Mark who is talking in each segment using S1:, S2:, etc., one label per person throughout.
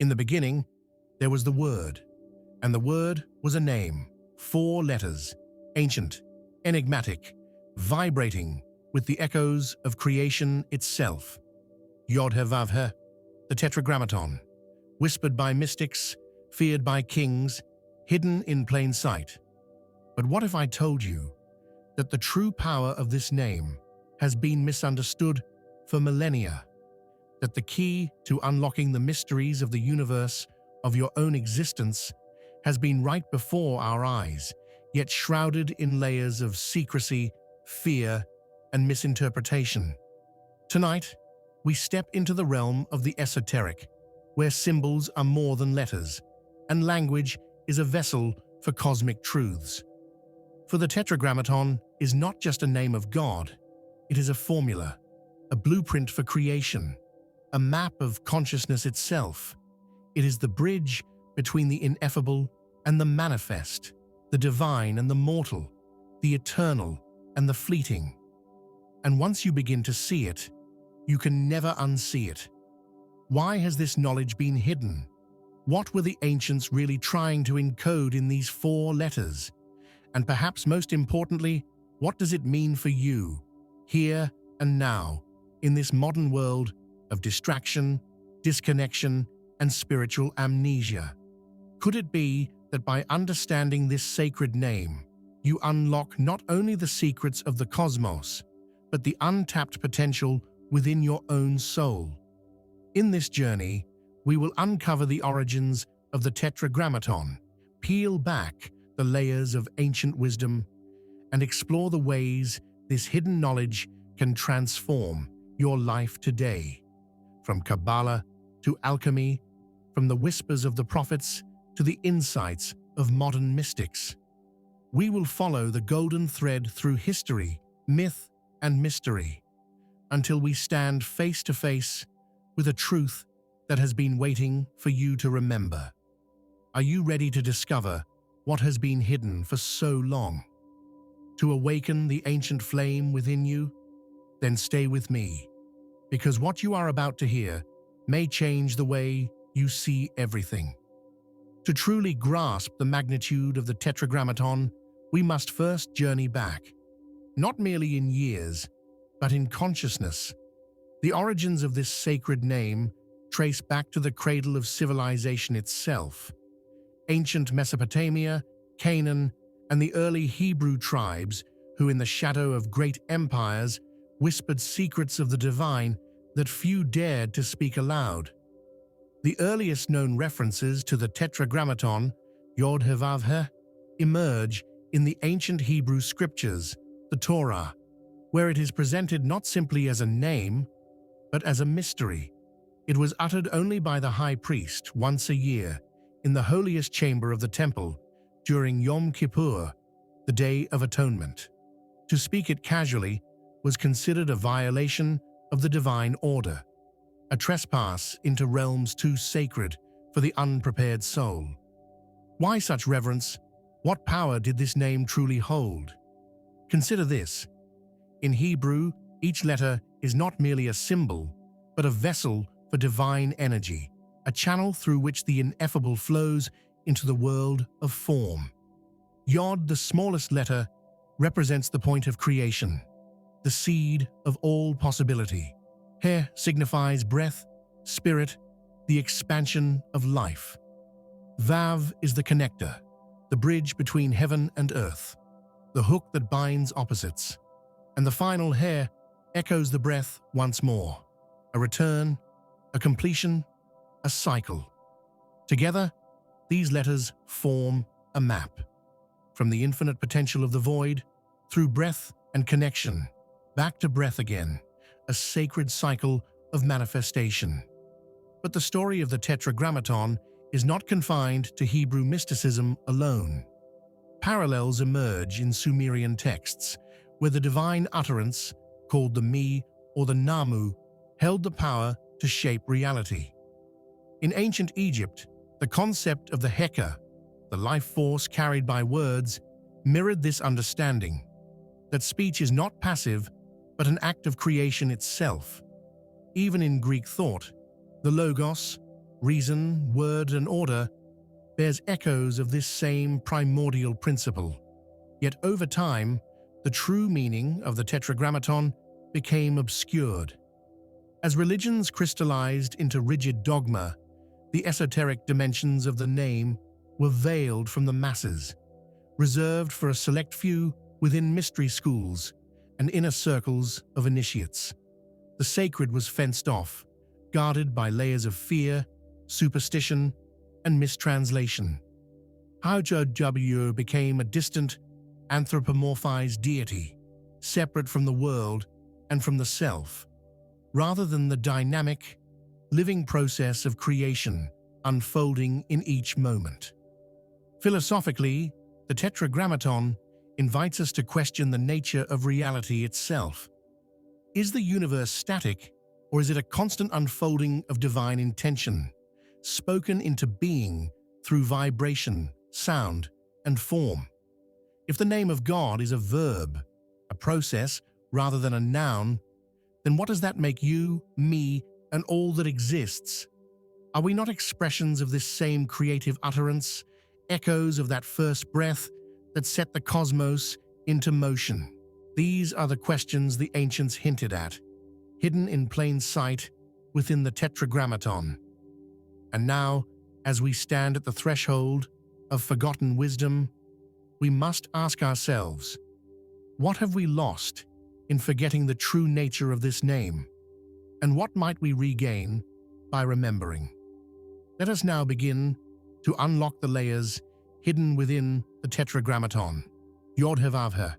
S1: In the beginning, there was the Word, and the Word was a name, 4 letters, ancient, enigmatic, vibrating with the echoes of creation itself. Yod-Heh-Vav-Heh, the Tetragrammaton, whispered by mystics, feared by kings, hidden in plain sight. But what if I told you that the true power of this name has been misunderstood for millennia? That the key to unlocking the mysteries of the universe, of your own existence, has been right before our eyes, yet shrouded in layers of secrecy, fear, and misinterpretation. Tonight, we step into the realm of the esoteric, where symbols are more than letters, and language is a vessel for cosmic truths. For the Tetragrammaton is not just a name of God, it is a formula, a blueprint for creation, a map of consciousness itself. It is the bridge between the ineffable and the manifest, the divine and the mortal, the eternal and the fleeting. And once you begin to see it, you can never unsee it. Why has this knowledge been hidden? What were the ancients really trying to encode in these 4 letters? And perhaps most importantly, what does it mean for you, here and now, in this modern world of distraction, disconnection, and spiritual amnesia? Could it be that by understanding this sacred name, you unlock not only the secrets of the cosmos, but the untapped potential within your own soul? In this journey, we will uncover the origins of the Tetragrammaton, peel back the layers of ancient wisdom, and explore the ways this hidden knowledge can transform your life today. From Kabbalah to alchemy, from the whispers of the prophets to the insights of modern mystics, we will follow the golden thread through history, myth, and mystery, until we stand face to face with a truth that has been waiting for you to remember. Are you ready to discover what has been hidden for so long? To awaken the ancient flame within you? Then stay with me, because what you are about to hear may change the way you see everything. To truly grasp the magnitude of the Tetragrammaton, we must first journey back, not merely in years, but in consciousness. The origins of this sacred name trace back to the cradle of civilization itself. Ancient Mesopotamia, Canaan, and the early Hebrew tribes who, in the shadow of great empires, whispered secrets of the divine that few dared to speak aloud. The earliest known references to the Tetragrammaton, Yod-Heh-Vav-Heh, emerge in the ancient Hebrew scriptures, the Torah, where it is presented not simply as a name, but as a mystery. It was uttered only by the high priest once a year in the holiest chamber of the temple during Yom Kippur, the Day of Atonement. To speak it casually was considered a violation of the divine order, a trespass into realms too sacred for the unprepared soul. Why such reverence? What power did this name truly hold? Consider this. In Hebrew, each letter is not merely a symbol, but a vessel for divine energy, a channel through which the ineffable flows into the world of form. Yod, the smallest letter, represents the point of creation, the seed of all possibility. Heh signifies breath, spirit, the expansion of life. Vav is the connector, the bridge between heaven and earth, the hook that binds opposites. And the final Heh echoes the breath once more, a return, a completion, a cycle. Together, these letters form a map. From the infinite potential of the void, through breath and connection, back to breath again, a sacred cycle of manifestation. But the story of the Tetragrammaton is not confined to Hebrew mysticism alone. Parallels emerge in Sumerian texts, where the divine utterance, called the Mi or the Namu, held the power to shape reality. In ancient Egypt, the concept of the Heka, the life force carried by words, mirrored this understanding, that speech is not passive, but an act of creation itself. Even in Greek thought, the Logos, reason, word, and order, bears echoes of this same primordial principle. Yet over time, the true meaning of the Tetragrammaton became obscured. As religions crystallized into rigid dogma, the esoteric dimensions of the name were veiled from the masses, reserved for a select few within mystery schools and inner circles of initiates. The sacred was fenced off, guarded by layers of fear, superstition, and mistranslation. YHWH became a distant, anthropomorphized deity, separate from the world and from the self, rather than the dynamic, living process of creation unfolding in each moment. Philosophically, the Tetragrammaton invites us to question the nature of reality itself. Is the universe static, or is it a constant unfolding of divine intention, spoken into being through vibration, sound, and form? If the name of God is a verb, a process rather than a noun, then what does that make you, me, and all that exists? Are we not expressions of this same creative utterance, echoes of that first breath that set the cosmos into motion? These are the questions the ancients hinted at, hidden in plain sight within the Tetragrammaton. And now, as we stand at the threshold of forgotten wisdom, we must ask ourselves, what have we lost in forgetting the true nature of this name? And what might we regain by remembering? Let us now begin to unlock the layers hidden within the Tetragrammaton, Yod-Heh-Vav-Heh,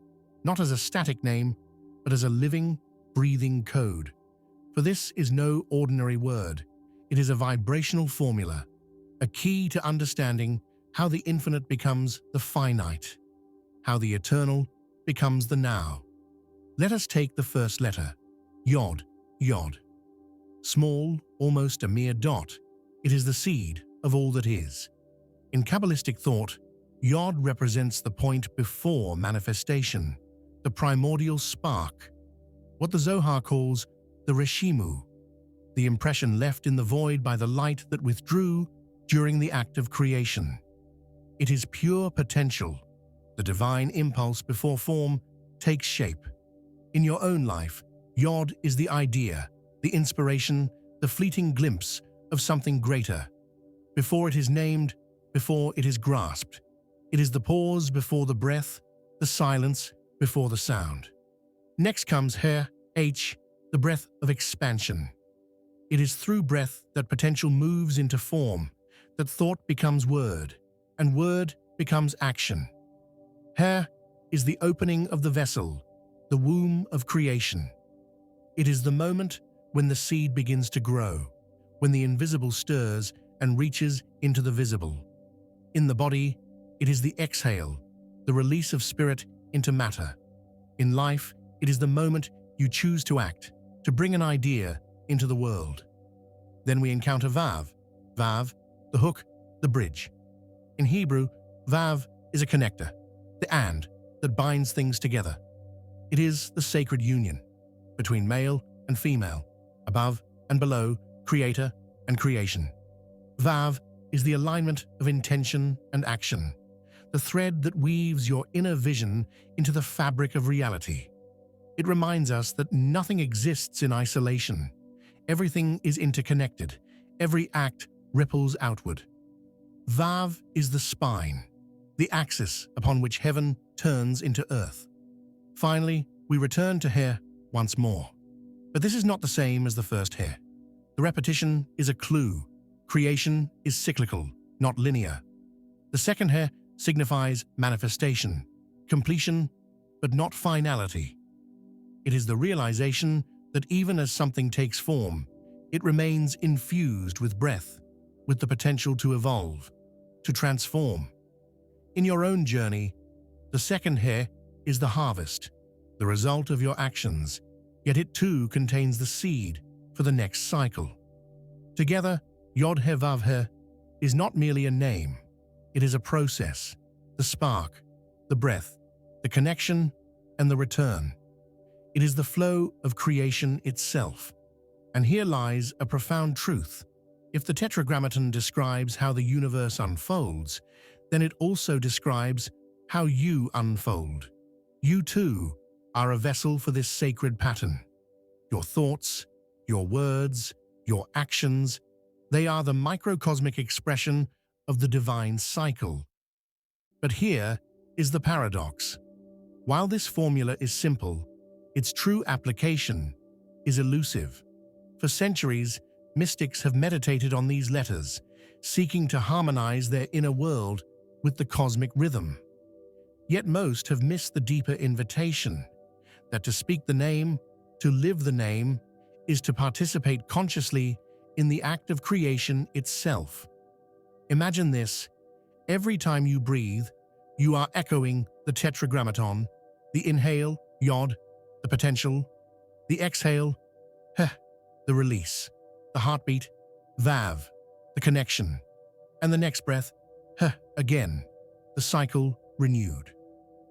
S1: not as a static name, but as a living, breathing code. For this is no ordinary word. It is a vibrational formula, a key to understanding how the infinite becomes the finite, how the eternal becomes the now. Let us take the first letter, Yod, Yod. Small, almost a mere dot, it is the seed of all that is. In Kabbalistic thought, Yod represents the point before manifestation, the primordial spark, what the Zohar calls the reshimu, the impression left in the void by the light that withdrew during the act of creation. It is pure potential, the divine impulse before form takes shape. In your own life, Yod is the idea, the inspiration, the fleeting glimpse of something greater. Before it is named, before it is grasped, it is the pause before the breath, the silence before the sound. Next comes Heh, H, the breath of expansion. It is through breath that potential moves into form, that thought becomes word, and word becomes action. Heh is the opening of the vessel, the womb of creation. It is the moment when the seed begins to grow, when the invisible stirs and reaches into the visible. In the body, it is the exhale, the release of spirit into matter. In life, it is the moment you choose to act, to bring an idea into the world. Then we encounter Vav. Vav, the hook, the bridge. In Hebrew, Vav is a connector, the and that binds things together. It is the sacred union between male and female, above and below, creator and creation. Vav is the alignment of intention and action, the thread that weaves your inner vision into the fabric of reality. It reminds us that nothing exists in isolation. Everything is interconnected. Every act ripples outward. Vav is the spine, the axis upon which heaven turns into earth. Finally, we return to Heh once more. But this is not the same as the first Heh. The repetition is a clue. Creation is cyclical, not linear. The second Heh signifies manifestation, completion, but not finality. It is the realization that even as something takes form, it remains infused with breath, with the potential to evolve, to transform. In your own journey, the second Heh is the harvest, the result of your actions, yet it too contains the seed for the next cycle. Together, Yod-Heh-Vav-Heh is not merely a name, it is a process, the spark, the breath, the connection, and the return. It is the flow of creation itself. And here lies a profound truth. If the Tetragrammaton describes how the universe unfolds, then it also describes how you unfold. You too are a vessel for this sacred pattern. Your thoughts, your words, your actions, they are the microcosmic expression of the divine cycle. But here is the paradox. While this formula is simple, its true application is elusive. For centuries, mystics have meditated on these letters, seeking to harmonize their inner world with the cosmic rhythm. Yet most have missed the deeper invitation that to speak the name, to live the name, is to participate consciously in the act of creation itself. Imagine this: every time you breathe, you are echoing the Tetragrammaton, the inhale, Yod, the potential, the exhale, Heh, the release, the heartbeat, Vav, the connection, and the next breath, Heh, again, the cycle renewed.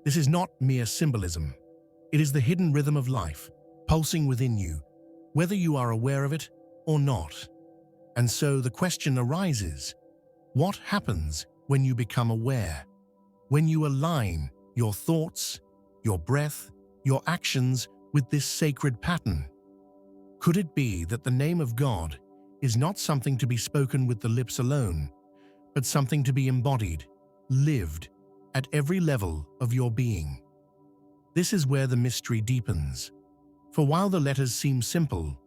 S1: This is not mere symbolism. It is the hidden rhythm of life, pulsing within you, whether you are aware of it or not. And so the question arises, what happens when you become aware? When you align your thoughts, your breath, your actions with this sacred pattern? Could it be that the name of God is not something to be spoken with the lips alone, but something to be embodied, lived, at every level of your being? This is where the mystery deepens. For while the letters seem simple,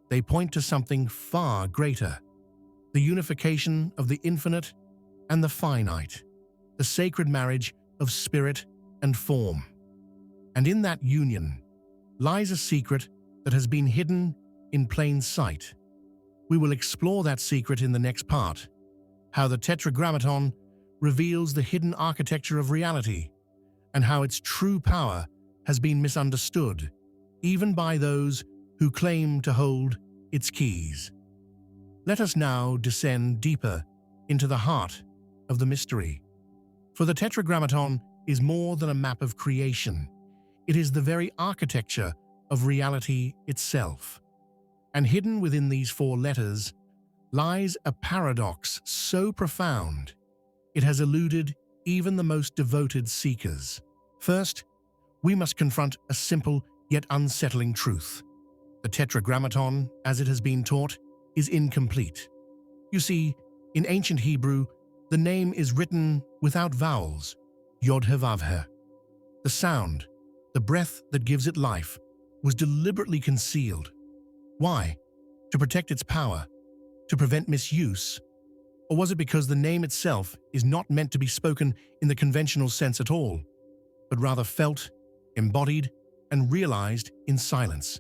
S1: they point to something far greater: the unification of the infinite and the finite, the sacred marriage of spirit and form. And in that union lies a secret that has been hidden in plain sight. We will explore that secret in the next part: how the Tetragrammaton reveals the hidden architecture of reality, and how its true power has been misunderstood, even by those who claim to hold its keys. Let us now descend deeper into the heart of the mystery. For the Tetragrammaton is more than a map of creation. It is the very architecture of reality itself. And hidden within these four letters lies a paradox so profound it has eluded even the most devoted seekers. First, we must confront a simple yet unsettling truth. The Tetragrammaton, as it has been taught, is incomplete. You see, in ancient Hebrew, the name is written without vowels, Yod-Heh-Vav-Heh. The sound, the breath that gives it life, was deliberately concealed. Why? To protect its power? To prevent misuse? Or was it because the name itself is not meant to be spoken in the conventional sense at all, but rather felt, embodied, and realized in silence?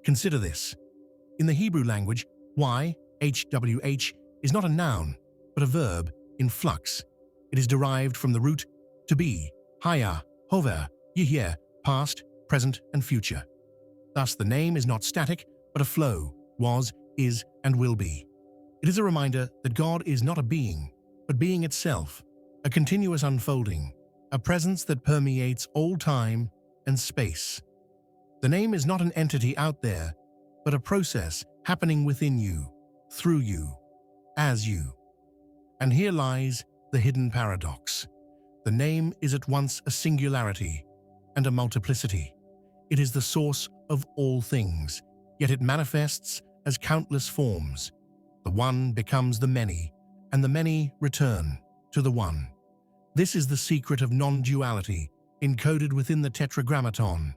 S1: Consider this. In the Hebrew language, YHWH is not a noun, but a verb in flux. It is derived from the root to be, YHWH, past, present, and future. Thus, the name is not static, but a flow, was, is, and will be. It is a reminder that God is not a being, but being itself, a continuous unfolding, a presence that permeates all time and space. The name is not an entity out there, but a process happening within you, through you, as you. And here lies the hidden paradox. The name is at once a singularity and a multiplicity. It is the source of all things, yet it manifests as countless forms. The one becomes the many, and the many return to the one. This is the secret of non-duality, encoded within the Tetragrammaton.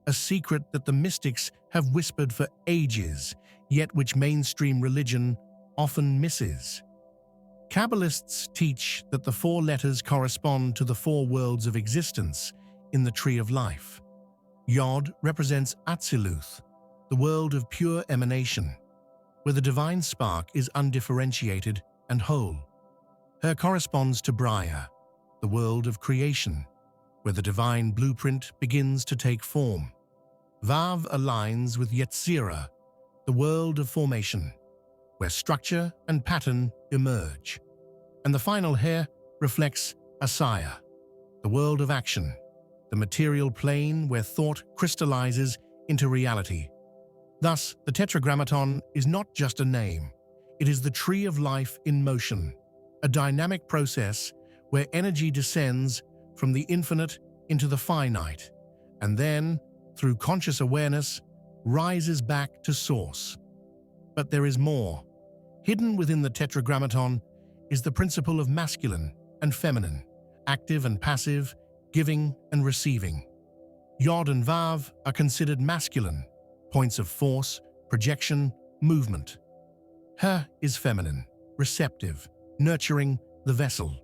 S1: A secret that the mystics have whispered for ages, yet which mainstream religion often misses. Kabbalists teach that the four letters correspond to the four worlds of existence in the tree of life. Yod represents Atziluth, the world of pure emanation, where the divine spark is undifferentiated and whole. Her corresponds to Braya, the world of creation, where the divine blueprint begins to take form. Vav aligns with Yetzirah, the world of formation, where structure and pattern emerge. And the final Heh reflects Asaya, the world of action, the material plane where thought crystallizes into reality. Thus, the Tetragrammaton is not just a name. It is the tree of life in motion, a dynamic process where energy descends from the infinite into the finite, and then, through conscious awareness, rises back to source. But there is more. Hidden within the Tetragrammaton is the principle of masculine and feminine, active and passive, giving and receiving. Yod and Vav are considered masculine, points of force, projection, movement. Heh is feminine, receptive, nurturing the vessel.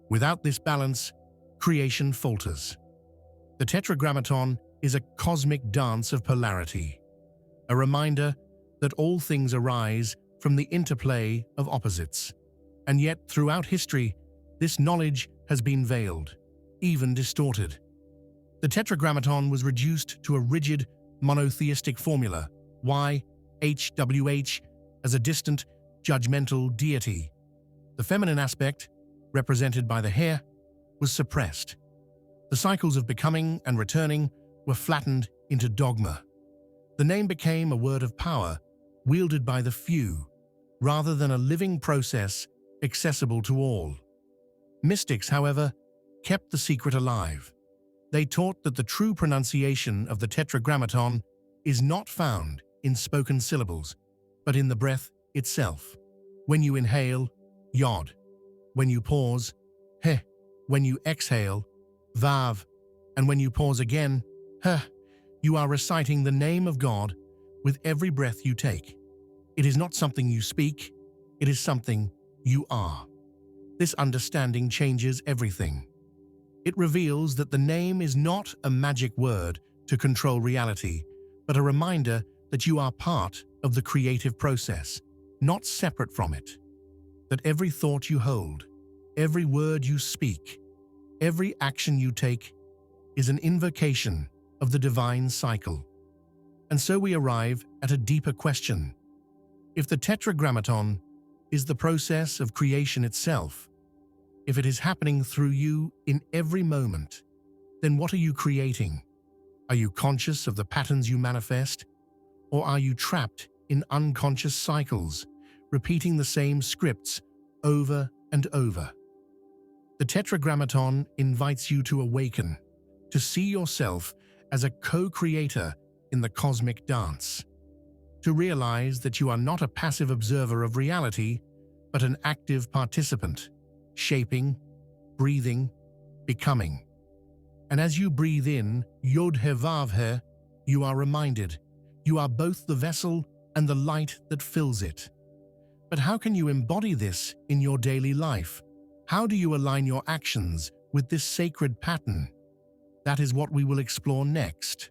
S1: Without this balance, creation falters. The Tetragrammaton is a cosmic dance of polarity, a reminder that all things arise from the interplay of opposites. And yet, throughout history, this knowledge has been veiled, even distorted. The Tetragrammaton was reduced to a rigid, monotheistic formula, YHWH, as a distant, judgmental deity. The feminine aspect, represented by the hair, was suppressed. The cycles of becoming and returning were flattened into dogma. The name became a word of power, wielded by the few, rather than a living process accessible to all. Mystics, however, kept the secret alive. They taught that the true pronunciation of the Tetragrammaton is not found in spoken syllables, but in the breath itself. When you inhale, Yod. When you pause, Heh. When you exhale, Vav. And when you pause again, Heh. You are reciting the name of God with every breath you take. It is not something you speak, it is something you are. This understanding changes everything. It reveals that the name is not a magic word to control reality, but a reminder that you are part of the creative process, not separate from it. That every thought you hold, every word you speak, every action you take is an invocation of the divine cycle. And so we arrive at a deeper question. If the Tetragrammaton is the process of creation itself, if it is happening through you in every moment, then what are you creating? Are you conscious of the patterns you manifest? Or are you trapped in unconscious cycles, repeating the same scripts over and over? The Tetragrammaton invites you to awaken, to see yourself as a co-creator in the cosmic dance, to realize that you are not a passive observer of reality, but an active participant, shaping, breathing, becoming. And as you breathe in Yod-Heh-Vav-Heh, you are reminded, you are both the vessel and the light that fills it. But how can you embody this in your daily life? How do you align your actions with this sacred pattern? That is what we will explore next.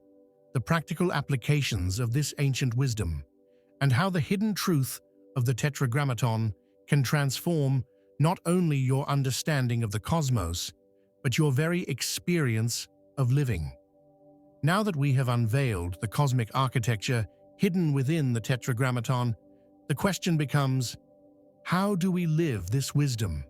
S1: The practical applications of this ancient wisdom, and how the hidden truth of the Tetragrammaton can transform not only your understanding of the cosmos, but your very experience of living. Now that we have unveiled the cosmic architecture hidden within the Tetragrammaton, the question becomes, how do we live this wisdom?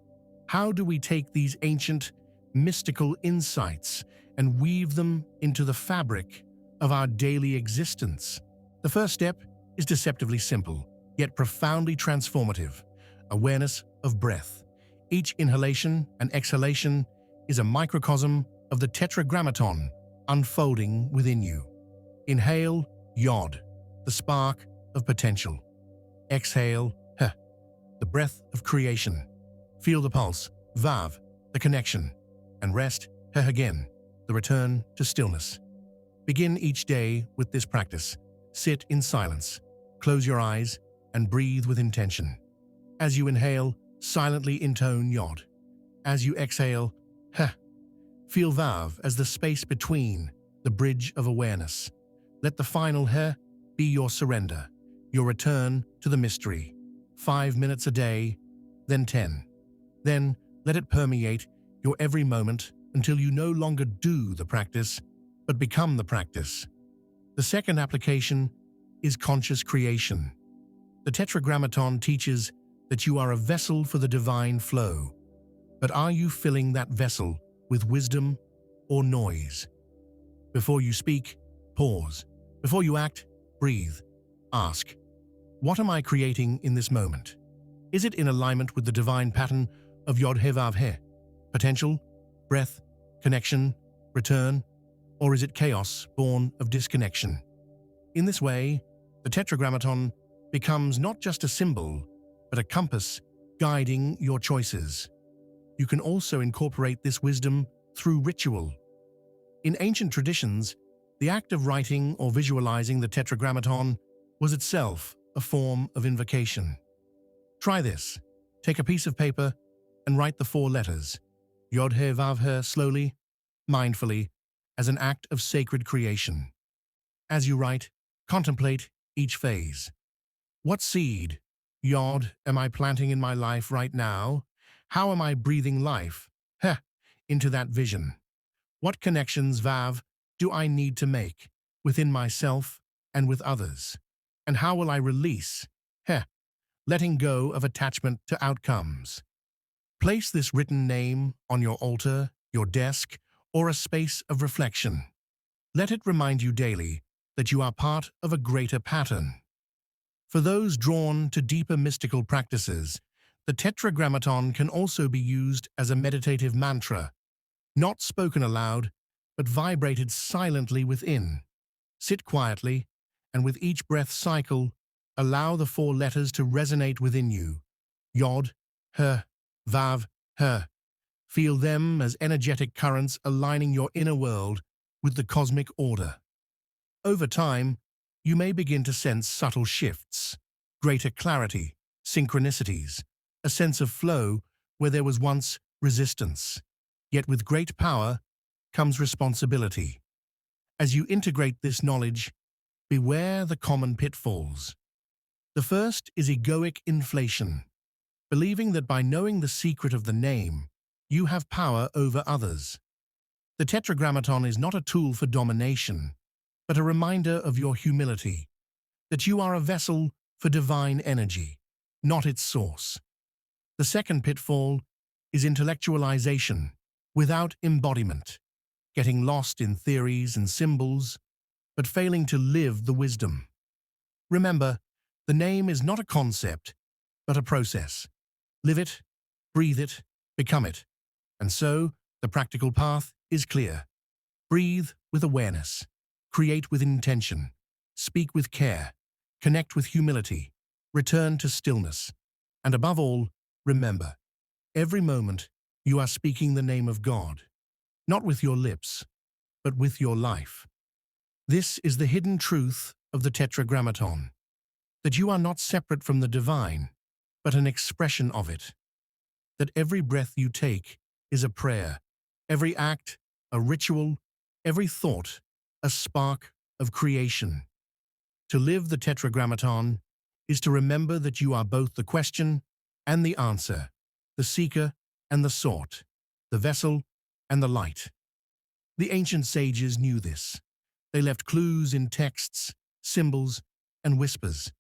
S1: How do we take these ancient, mystical insights and weave them into the fabric of our daily existence? The first step is deceptively simple, yet profoundly transformative: awareness of breath. Each inhalation and exhalation is a microcosm of the Tetragrammaton unfolding within you. Inhale, Yod, the spark of potential. Exhale, Heh, the breath of creation. Feel the pulse, Vav, the connection. And rest, Heh again, the return to stillness. Begin each day with this practice. Sit in silence, close your eyes, and breathe with intention. As you inhale, silently intone Yod. As you exhale, Heh. Feel Vav as the space between, the bridge of awareness. Let the final Heh be your surrender, your return to the mystery. 5 minutes a day, then 10. Then let it permeate your every moment until you no longer do the practice, but become the practice. The second application is conscious creation. The Tetragrammaton teaches that you are a vessel for the divine flow. But are you filling that vessel with wisdom or noise? Before you speak, pause. Before you act, breathe. Ask, what am I creating in this moment? Is it in alignment with the divine pattern of Yod-Heh-Vav-Heh? Potential, breath, connection, return, or is it chaos born of disconnection? In this way, the Tetragrammaton becomes not just a symbol, but a compass guiding your choices. You can also incorporate this wisdom through ritual. In ancient traditions, the act of writing or visualizing the Tetragrammaton was itself a form of invocation. Try this. Take a piece of paper and write the 4 letters, Yod-Heh-Vav-Heh, slowly, mindfully, as an act of sacred creation. As you write, contemplate each phase. What seed, Yod, am I planting in my life right now? How am I breathing life, Heh, into that vision? What connections, Vav, do I need to make within myself and with others? And how will I release, Heh, letting go of attachment to outcomes? Place this written name on your altar, your desk, or a space of reflection. Let it remind you daily that you are part of a greater pattern. For those drawn to deeper mystical practices, the Tetragrammaton can also be used as a meditative mantra, not spoken aloud, but vibrated silently within. Sit quietly, and with each breath cycle, allow the 4 letters to resonate within you. Yod-Heh-Vav-Heh. Feel them as energetic currents aligning your inner world with the cosmic order. Over time, you may begin to sense subtle shifts, greater clarity, synchronicities, a sense of flow where there was once resistance. Yet with great power comes responsibility. As you integrate this knowledge, beware the common pitfalls. The first is egoic inflation, believing that by knowing the secret of the name, you have power over others. The Tetragrammaton is not a tool for domination, but a reminder of your humility, that you are a vessel for divine energy, not its source. The second pitfall is intellectualization without embodiment, getting lost in theories and symbols, but failing to live the wisdom. Remember, the name is not a concept, but a process. Live it, breathe it, become it. And so, the practical path is clear. Breathe with awareness, create with intention, speak with care, connect with humility, return to stillness, and above all, remember, every moment you are speaking the name of God, not with your lips, but with your life. This is the hidden truth of the Tetragrammaton, that you are not separate from the divine, but an expression of it, that every breath you take is a prayer, every act a ritual, every thought a spark of creation. To live the Tetragrammaton is to remember that you are both the question and the answer, the seeker and the sought, the vessel and the light. The ancient sages knew this. They left clues in texts, symbols, and whispers,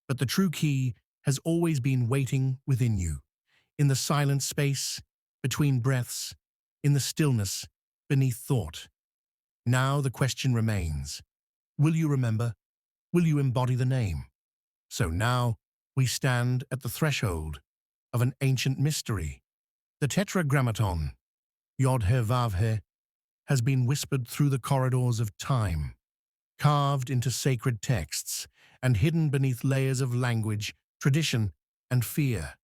S1: but the true key has always been waiting within you, in the silent space, between breaths, in the stillness, beneath thought. Now the question remains, will you remember? Will you embody the name? So now we stand at the threshold of an ancient mystery. The Tetragrammaton, Yod-Heh-Vav-Heh, has been whispered through the corridors of time, carved into sacred texts, and hidden beneath layers of language, tradition, and fear.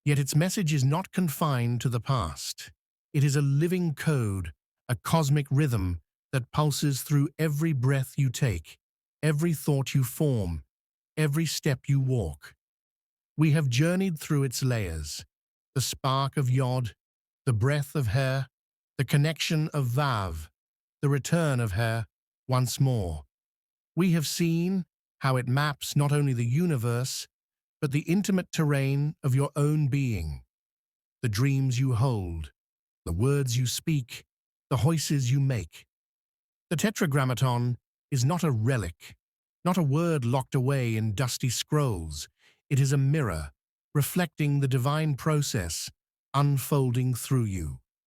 S1: Yet its message is not confined to the past. It is a living code, a cosmic rhythm that pulses through every breath you take, every thought you form, every step you walk. We have journeyed through its layers, the spark of Yod, the breath of Heh, the connection of Vav, the return of Heh once more. We have seen how it maps not only the universe, but the intimate terrain of your own being, the dreams you hold, the words you speak, the choices you make. The Tetragrammaton is not a relic, not a word locked away in dusty scrolls. It is a mirror, reflecting the divine process unfolding through you.